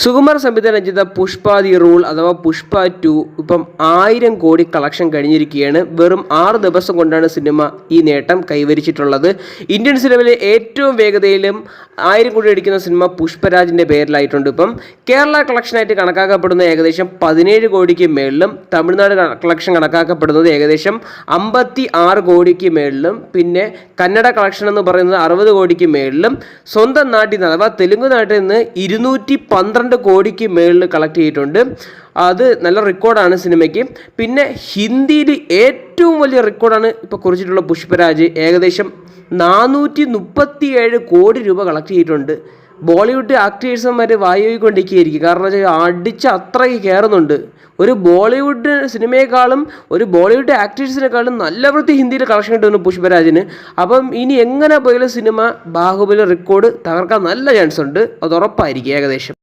സുകുമാർ സംവിധാനം ചെയ്ത Pushpa the rule അഥവാ പുഷ്പ 2 ഇപ്പം 1000 കോടി കളക്ഷൻ കഴിഞ്ഞിരിക്കുകയാണ്. വെറും 6 ദിവസം കൊണ്ടാണ് സിനിമ ഈ നേട്ടം കൈവരിച്ചിട്ടുള്ളത്. ഇന്ത്യൻ സിനിമയിലെ ഏറ്റവും വേഗതയിലും 1000 കോടി അടിക്കുന്ന സിനിമ പുഷ്പരാജിൻ്റെ പേരിലായിട്ടുണ്ട്. ഇപ്പം കേരള കളക്ഷനായിട്ട് കണക്കാക്കപ്പെടുന്നത് ഏകദേശം 17 കോടിക്ക് മേളിലും, തമിഴ്നാട് കളക്ഷൻ കണക്കാക്കപ്പെടുന്നത് ഏകദേശം 56 കോടിക്ക് മേളിലും, പിന്നെ കന്നഡ കളക്ഷൻ എന്ന് പറയുന്നത് 60 കോടിക്ക് മേളിലും, സ്വന്തം നാട്ടിൽ നിന്ന് അഥവാ തെലുങ്ക് നാട്ടിൽ നിന്ന് 212 കോടിക്ക് മേളിൽ കളക്ട് ചെയ്തിട്ടുണ്ട്. അത് നല്ല റെക്കോർഡാണ് സിനിമയ്ക്ക്. പിന്നെ ഹിന്ദിയിൽ ഏറ്റവും വലിയ റെക്കോർഡാണ് ഇപ്പോൾ കുറിച്ചിട്ടുള്ള പുഷ്പരാജ്. ഏകദേശം 437 കോടി രൂപ കളക്ട് ചെയ്തിട്ടുണ്ട്. ബോളിവുഡ് ആക്ടേഴ്സന്മാർ വായുകൊണ്ടിരിക്കുകയായിരിക്കും, കാരണം വെച്ചാൽ അടിച്ച് അത്രയ്ക്ക് കയറുന്നുണ്ട്. ഒരു ബോളിവുഡ് സിനിമയെക്കാളും ഒരു ബോളിവുഡ് ആക്ടേഴ്സിനെക്കാളും നല്ല വൃത്തി ഹിന്ദിയിൽ കളക്ഷൻ കിട്ടുന്നു പുഷ്പരാജിന്. അപ്പം ഇനി എങ്ങനെ പോയാലും സിനിമ ബാഹുബലി റെക്കോർഡ് തകർക്കാൻ നല്ല ചാൻസ് ഉണ്ട്, അത് ഉറപ്പായിരിക്കും ഏകദേശം.